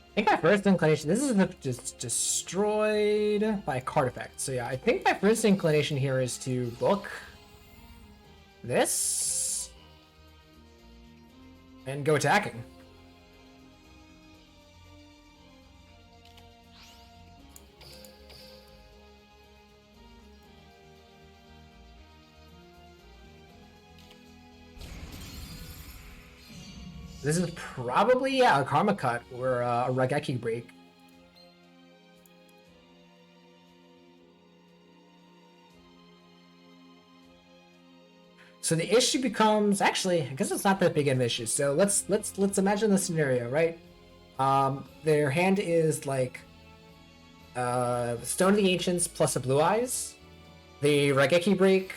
I think my first inclination, this is just destroyed by card effect. So yeah, I think my first inclination here is to book this and go attacking. This is probably, yeah, a Karma Cut or a Raigeki Break. So the issue becomes, actually, I guess it's not that big of an issue. So let's imagine the scenario, right? Their hand is like Stone of the Ancients plus a Blue Eyes. The Raigeki Break,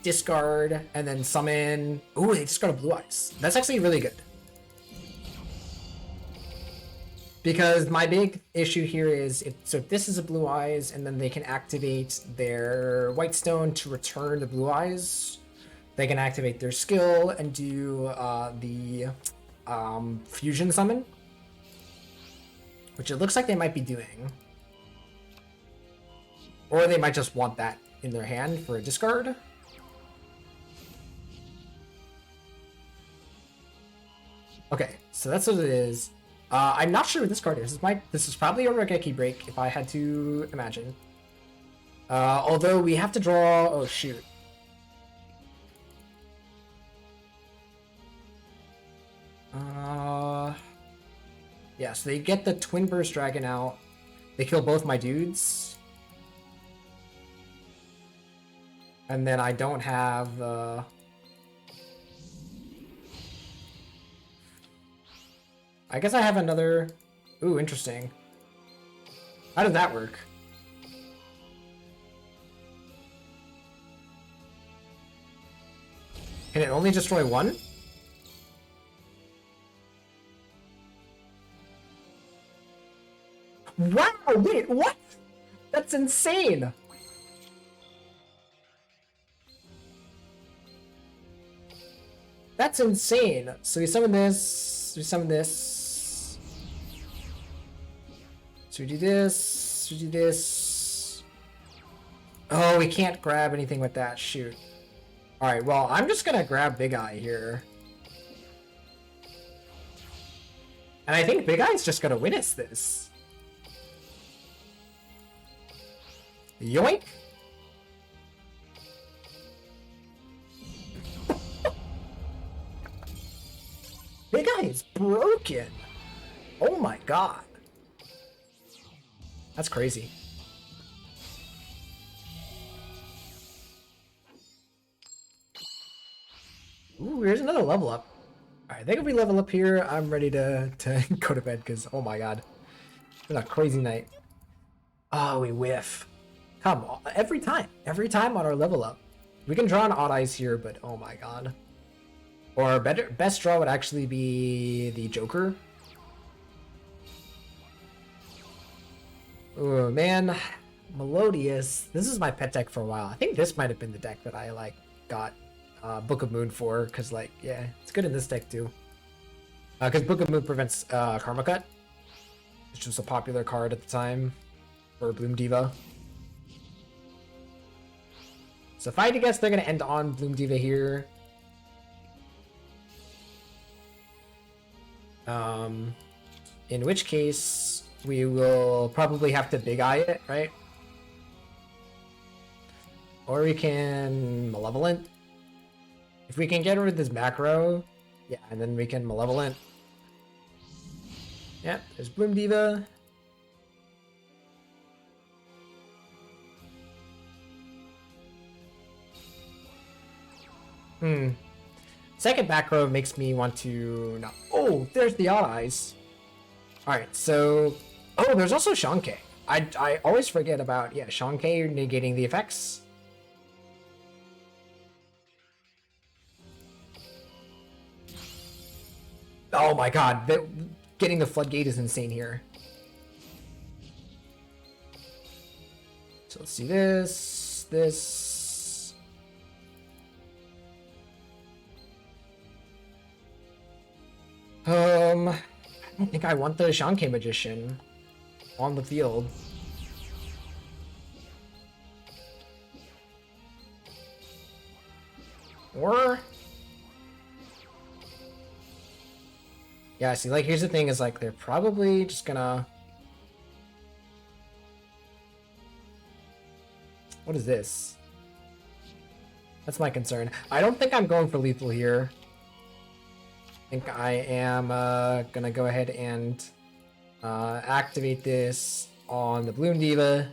discard, and then summon. Ooh, they discard a Blue Eyes. That's actually really good. Because my big issue here is, if this is a Blue Eyes, and then they can activate their White Stone to return the Blue Eyes, they can activate their skill and do the Fusion Summon, which it looks like they might be doing. Or they might just want that in their hand for a discard. Okay, so that's what it is. I'm not sure what this card is. This is probably a Raigeki Break, if I had to imagine. Although we have to draw... Oh, shoot. Yeah, so they get the Twin Burst Dragon out. They kill both my dudes. And then I don't have the... I guess I have another... Ooh, interesting. How did that work? Can it only destroy one? Wow, wait, what? That's insane! That's insane. So we summon this, we summon this. So we do this, we do this. Oh, we can't grab anything with that, shoot. Alright, well, I'm just gonna grab Big Eye here. And I think Big Eye's just gonna witness this. Yoink! Big Eye is broken! Oh my god. That's crazy. Ooh, here's another level up. Alright, I think if we level up here, I'm ready to go to bed, because, oh my god. It's been a crazy night. Oh, we whiff. Come on, every time on our level up. We can draw an Odd Eyes here, but oh my god. Or best draw would actually be the Joker. Oh man, Melodious. This is my pet deck for a while. I think this might have been the deck that I got Book of Moon for, because yeah, it's good in this deck too. Because Book of Moon prevents Karma Cut, which was a popular card at the time for Bloom Diva. So if I had to guess, they're gonna end on Bloom Diva here. In which case, we will probably have to Big Eye it, right? Or we can Malevolent. If we can get rid of this macro, yeah, and then we can Malevolent. Yeah, there's Bloom Diva. Second back row makes me want to... No. Oh, there's the Odd Eyes. Alright, so... Oh, there's also Shanke. I always forget about, yeah, Shanke negating the effects. Oh my god, getting the Floodgate is insane here. So let's see this. I don't think I want the Shanke Magician on the field. Or... yeah, see, like, here's the thing, is, like, they're probably just gonna... what is this? That's my concern. I don't think I'm going for lethal here. I think I am gonna go ahead and activate this on the Bloom Diva.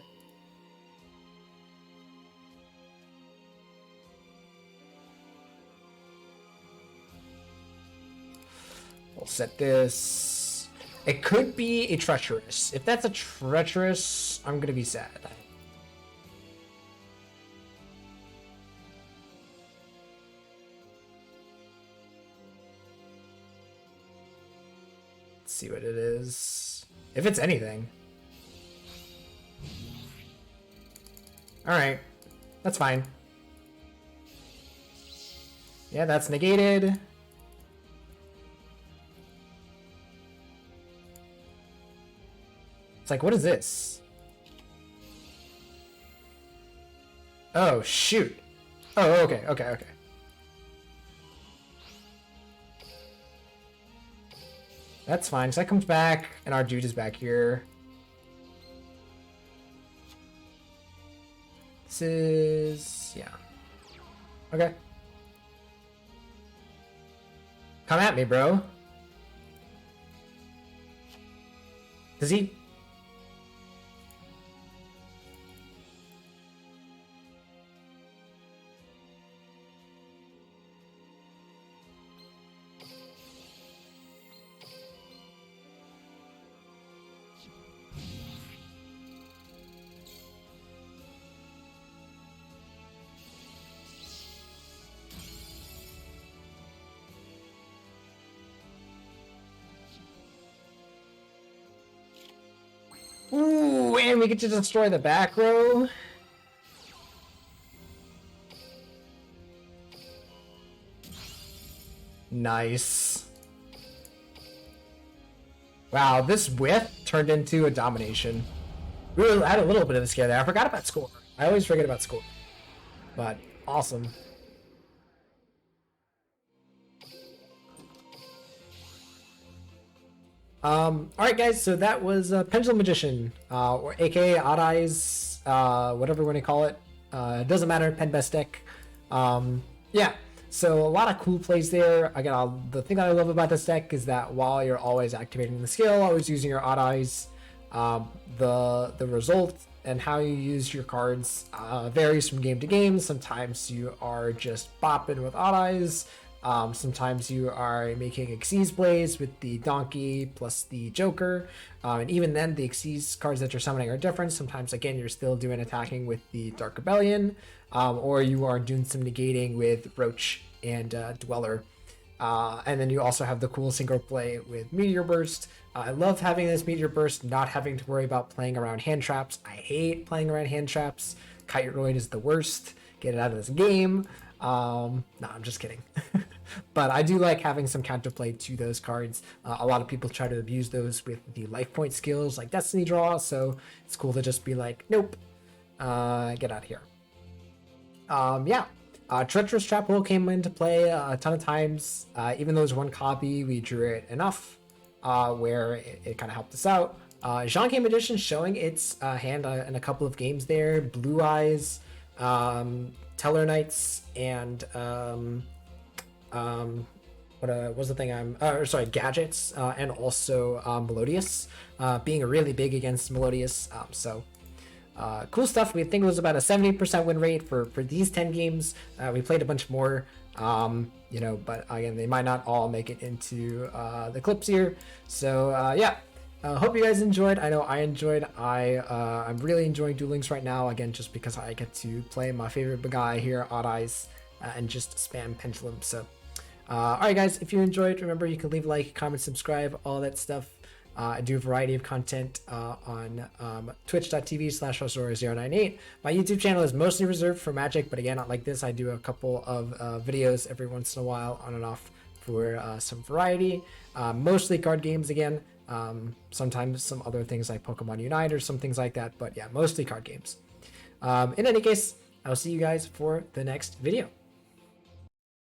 We'll set this. It could be a treacherous. If that's a treacherous, I'm gonna be sad. Let's see what it is. If it's anything. Alright. That's fine. Yeah, that's negated. It's like, what is this? Oh, shoot. Oh, okay. That's fine, so that comes back, and our dude is back here. This is... yeah. Okay. Come at me, bro. Does he... ooh, and we get to destroy the back row. Nice. Wow, this whiff turned into a domination. We had a little bit of a scare there. I forgot about score. I always forget about score. But awesome. Alright guys, so that was Pendulum Magician, or aka Odd Eyes, whatever you want to call it. It doesn't matter, pen best deck. Yeah, so a lot of cool plays there. Again, the thing that I love about this deck is that while you're always activating the skill, always using your Odd Eyes, the result and how you use your cards varies from game to game. Sometimes you are just bopping with Odd Eyes. Sometimes you are making Xyz plays with the Donkey plus the Joker, and even then the Xyz cards that you're summoning are different. Sometimes, again, you're still doing attacking with the Dark Rebellion, or you are doing some negating with Roach and Dweller. And then you also have the cool synchro play with Meteor Burst. I love having this Meteor Burst, not having to worry about playing around hand traps. I hate playing around hand traps. Kite-Roid is the worst. Get it out of this game. No, I'm just kidding. But I do like having some counterplay to those cards. A lot of people try to abuse those with the life point skills like Destiny Draw, so it's cool to just be like, nope, get out of here. Yeah, Treacherous Trap Hole came into play a ton of times. Even though there's one copy, we drew it enough where it kind of helped us out. Shanke Magician showing its hand in a couple of games there. Blue Eyes, Teller Knights, and what was the thing Gadgets, and also Melodious, being really big against Melodious. So cool stuff. We think it was about a 70% win rate for these 10 games. We played a bunch more, but again, they might not all make it into the clips here. So yeah. Hope you guys enjoyed. I know I enjoyed. I'm really enjoying Duel Links right now, again, just because I get to play my favorite guy here, Odd Eyes, and just spam Pendulum. So, alright guys, if you enjoyed, remember you can leave a like, comment, subscribe, all that stuff. I do a variety of content on twitch.tv/hostdora098. My YouTube channel is mostly reserved for Magic, but again, not like this. I do a couple of videos every once in a while on and off for some variety. Mostly card games again. Sometimes some other things like Pokemon Unite or some things like that, but yeah, mostly card games. In any case, I'll see you guys for the next video.